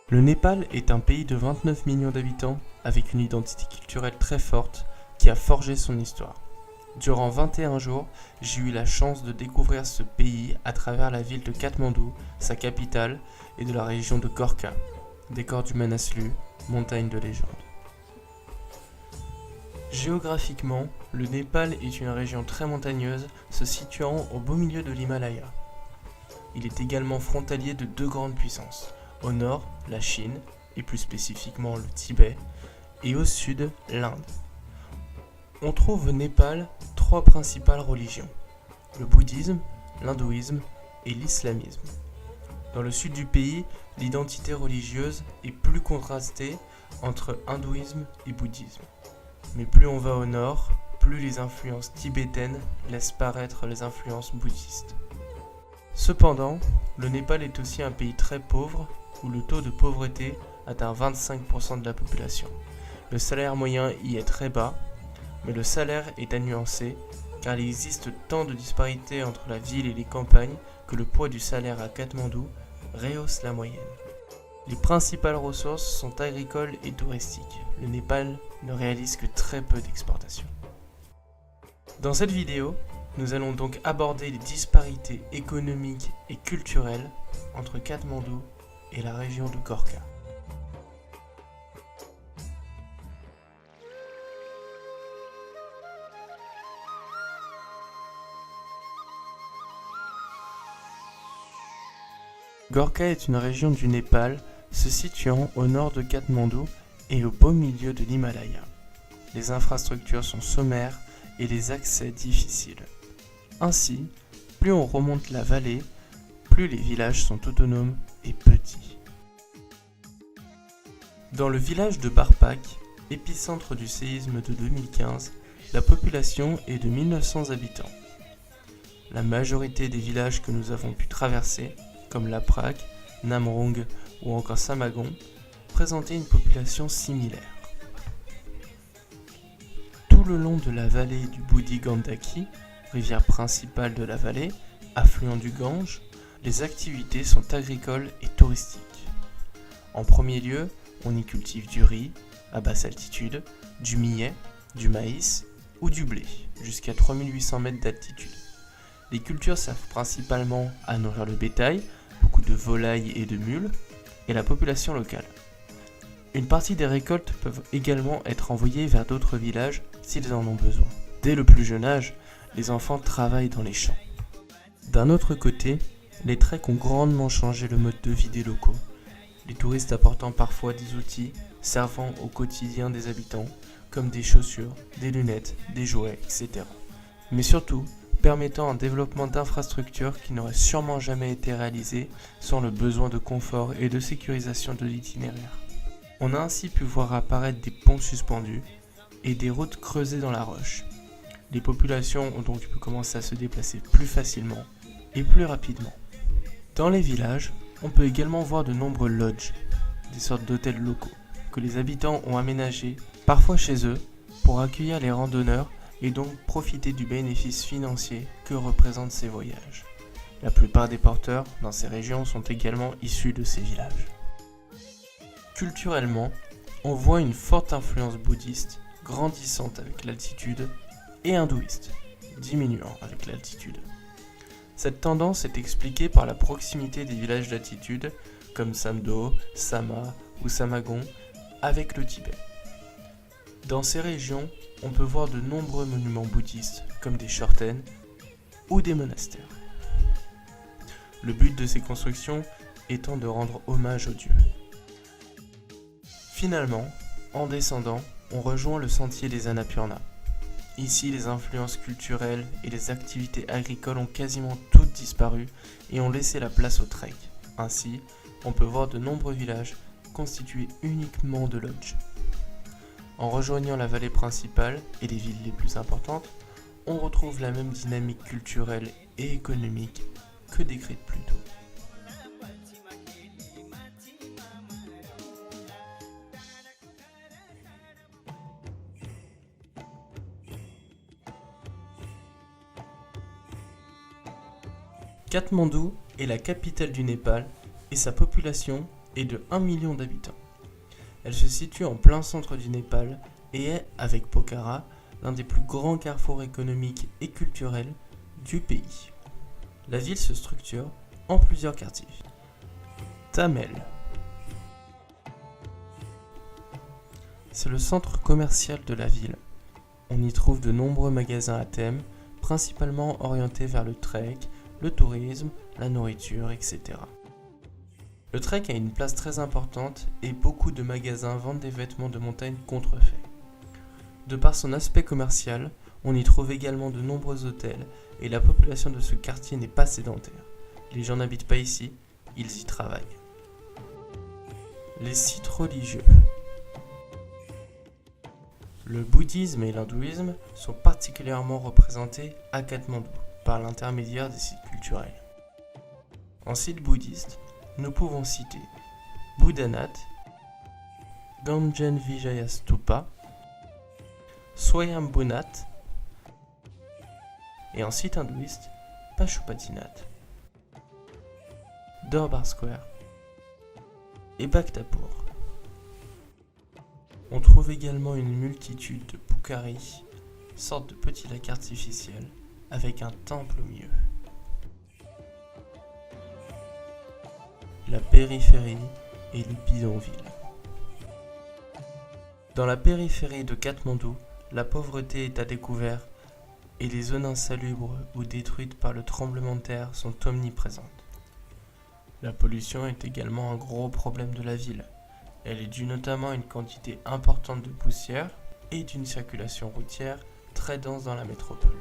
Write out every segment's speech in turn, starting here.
Le Népal est un pays de 29 millions d'habitants avec une identité culturelle très forte qui a forgé son histoire. Durant 21 jours, j'ai eu la chance de découvrir ce pays à travers la ville de Katmandou, sa capitale, et de la région de Gorkha, décor du Manaslu, montagne de légende. Géographiquement, le Népal est une région très montagneuse se situant au beau milieu de l'Himalaya. Il est également frontalier de deux grandes puissances. Au nord, la Chine, et plus spécifiquement le Tibet, et au sud, l'Inde. On trouve au Népal trois principales religions, le bouddhisme, l'hindouisme et l'islamisme. Dans le sud du pays, l'identité religieuse est plus contrastée entre hindouisme et bouddhisme. Mais plus on va au nord, plus les influences tibétaines laissent paraître les influences bouddhistes. Cependant, le Népal est aussi un pays très pauvre où le taux de pauvreté atteint 25% de la population. Le salaire moyen y est très bas, mais le salaire est à nuancer car il existe tant de disparités entre la ville et les campagnes que le poids du salaire à Katmandou rehausse la moyenne. Les principales ressources sont agricoles et touristiques. Le Népal ne réalise que très peu d'exportations. Dans cette vidéo, nous allons donc aborder les disparités économiques et culturelles entre Katmandou et la région de Gorkha. Gorkha est une région du Népal se situant au nord de Katmandou et au beau milieu de l'Himalaya. Les infrastructures sont sommaires et les accès difficiles. Ainsi, plus on remonte la vallée, plus les villages sont autonomes et petits. Dans le village de Barpak, épicentre du séisme de 2015, la population est de 1900 habitants. La majorité des villages que nous avons pu traverser, comme Laprak, Namrong ou encore Samagon, présentaient une population similaire. Tout le long de la vallée du Budi Gandaki, rivière principale de la vallée, affluent du Gange, les activités sont agricoles et touristiques. En premier lieu, on y cultive du riz, à basse altitude, du millet, du maïs ou du blé, jusqu'à 3800 mètres d'altitude. Les cultures servent principalement à nourrir le bétail, beaucoup de volailles et de mules, et la population locale. Une partie des récoltes peuvent également être envoyées vers d'autres villages s'ils en ont besoin. Dès le plus jeune âge, les enfants travaillent dans les champs. D'un autre côté, les treks ont grandement changé le mode de vie des locaux, les touristes apportant parfois des outils servant au quotidien des habitants, comme des chaussures, des lunettes, des jouets, etc. Mais surtout, permettant un développement d'infrastructures qui n'aurait sûrement jamais été réalisé sans le besoin de confort et de sécurisation de l'itinéraire. On a ainsi pu voir apparaître des ponts suspendus et des routes creusées dans la roche. Les populations ont donc pu commencer à se déplacer plus facilement et plus rapidement. Dans les villages, on peut également voir de nombreux lodges, des sortes d'hôtels locaux, que les habitants ont aménagés, parfois chez eux, pour accueillir les randonneurs et donc profiter du bénéfice financier que représentent ces voyages. La plupart des porteurs dans ces régions sont également issus de ces villages. Culturellement, on voit une forte influence bouddhiste grandissante avec l'altitude et hindouiste, diminuant avec l'altitude. Cette tendance est expliquée par la proximité des villages d'altitude comme Samdo, Sama ou Samagon avec le Tibet. Dans ces régions, on peut voir de nombreux monuments bouddhistes comme des chortens ou des monastères. Le but de ces constructions étant de rendre hommage aux dieux. Finalement, en descendant, on rejoint le sentier des Annapurna. Ici, les influences culturelles et les activités agricoles ont quasiment toutes disparu et ont laissé la place au trek. Ainsi, on peut voir de nombreux villages constitués uniquement de lodges. En rejoignant la vallée principale et les villes les plus importantes, on retrouve la même dynamique culturelle et économique que décrite plus tôt. Katmandou est la capitale du Népal et sa population et de 1 million d'habitants. Elle se situe en plein centre du Népal et est, avec Pokhara, l'un des plus grands carrefours économiques et culturels du pays. La ville se structure en plusieurs quartiers. Thamel. C'est le centre commercial de la ville. On y trouve de nombreux magasins à thème, principalement orientés vers le trek, le tourisme, la nourriture, etc. Le trek a une place très importante et beaucoup de magasins vendent des vêtements de montagne contrefaits. De par son aspect commercial, on y trouve également de nombreux hôtels et la population de ce quartier n'est pas sédentaire. Les gens n'habitent pas ici, ils y travaillent. Les sites religieux. Le bouddhisme et l'hindouisme sont particulièrement représentés à Katmandou par l'intermédiaire des sites culturels. En site bouddhiste, nous pouvons citer Buddhanath, Ganjen Vijaya Stupa, Swayambhunath et en site hindouiste, Pashupatinath, Durbar Square et Bhaktapur. On trouve également une multitude de pukari, sorte de petits lacs artificiels avec un temple au milieu. La périphérie et les bidonvilles. Dans la périphérie de Katmandou, la pauvreté est à découvert et les zones insalubres ou détruites par le tremblement de terre sont omniprésentes. La pollution est également un gros problème de la ville. Elle est due notamment à une quantité importante de poussière et d'une circulation routière très dense dans la métropole.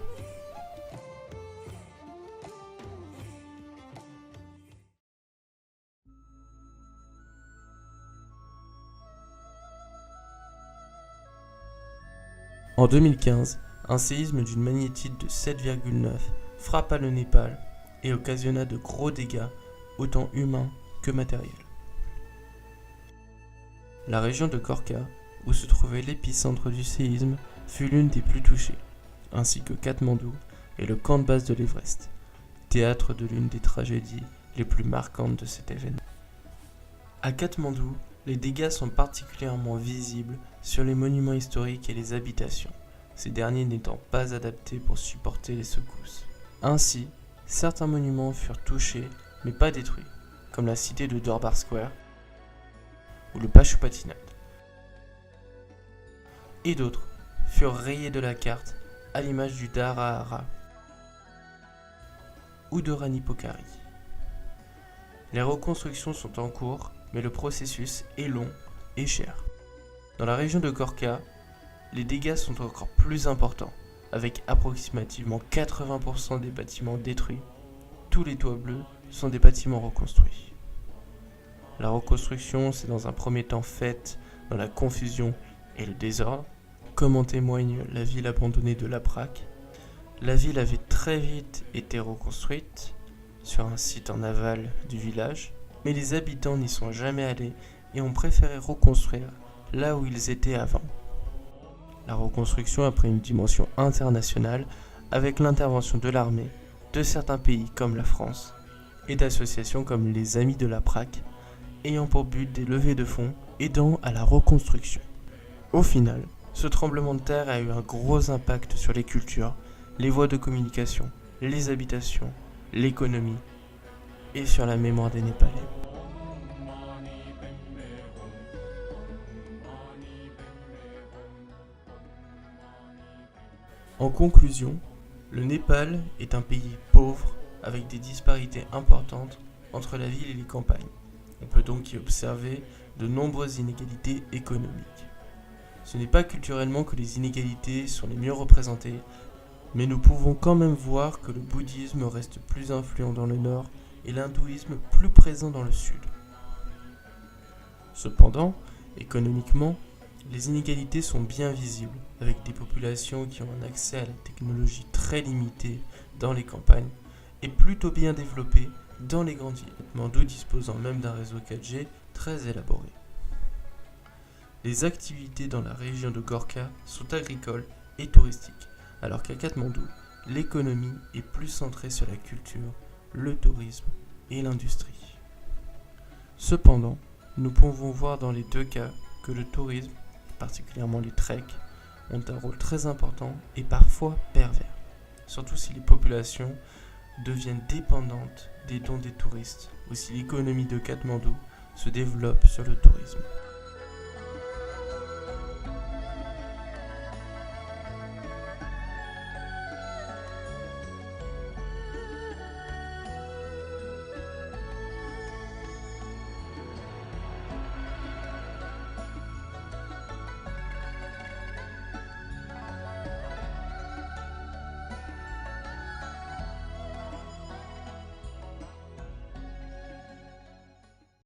En 2015, un séisme d'une magnitude de 7,9 frappa le Népal et occasionna de gros dégâts, autant humains que matériels. La région de Gorkha, où se trouvait l'épicentre du séisme, fut l'une des plus touchées, ainsi que Katmandou et le camp de base de l'Everest, théâtre de l'une des tragédies les plus marquantes de cet événement. À Katmandou, les dégâts sont particulièrement visibles sur les monuments historiques et les habitations, ces derniers n'étant pas adaptés pour supporter les secousses. Ainsi, certains monuments furent touchés mais pas détruits, comme la cité de Durbar Square ou le Pashupatinath. Et d'autres furent rayés de la carte à l'image du Dharahara ou de Rani Pokhari. Les reconstructions sont en cours, mais le processus est long et cher. Dans la région de Gorkha, les dégâts sont encore plus importants, avec approximativement 80% des bâtiments détruits. Tous les toits bleus sont des bâtiments reconstruits. La reconstruction s'est dans un premier temps faite dans la confusion et le désordre, comme en témoigne la ville abandonnée de Laprak. La ville avait très vite été reconstruite sur un site en aval du village, mais les habitants n'y sont jamais allés et ont préféré reconstruire là où ils étaient avant. La reconstruction a pris une dimension internationale avec l'intervention de l'armée, de certains pays comme la France et d'associations comme les Amis de Laprak, ayant pour but des levées de fonds aidant à la reconstruction. Au final, ce tremblement de terre a eu un gros impact sur les cultures, les voies de communication, les habitations, l'économie et sur la mémoire des Népalais. En conclusion, le Népal est un pays pauvre avec des disparités importantes entre la ville et les campagnes. On peut donc y observer de nombreuses inégalités économiques. Ce n'est pas culturellement que les inégalités sont les mieux représentées, mais nous pouvons quand même voir que le bouddhisme reste plus influent dans le nord et l'hindouisme plus présent dans le sud. Cependant, économiquement, les inégalités sont bien visibles, avec des populations qui ont un accès à la technologie très limité dans les campagnes et plutôt bien développé dans les grandes villes, Katmandou disposant même d'un réseau 4G très élaboré. Les activités dans la région de Gorkha sont agricoles et touristiques, alors qu'à Katmandou, l'économie est plus centrée sur la culture, le tourisme et l'industrie. Cependant, Nous pouvons voir dans les deux cas que le tourisme, particulièrement les treks, ont un rôle très important et parfois pervers, surtout si les populations deviennent dépendantes des dons des touristes ou si l'économie de Katmandou se développe sur le tourisme.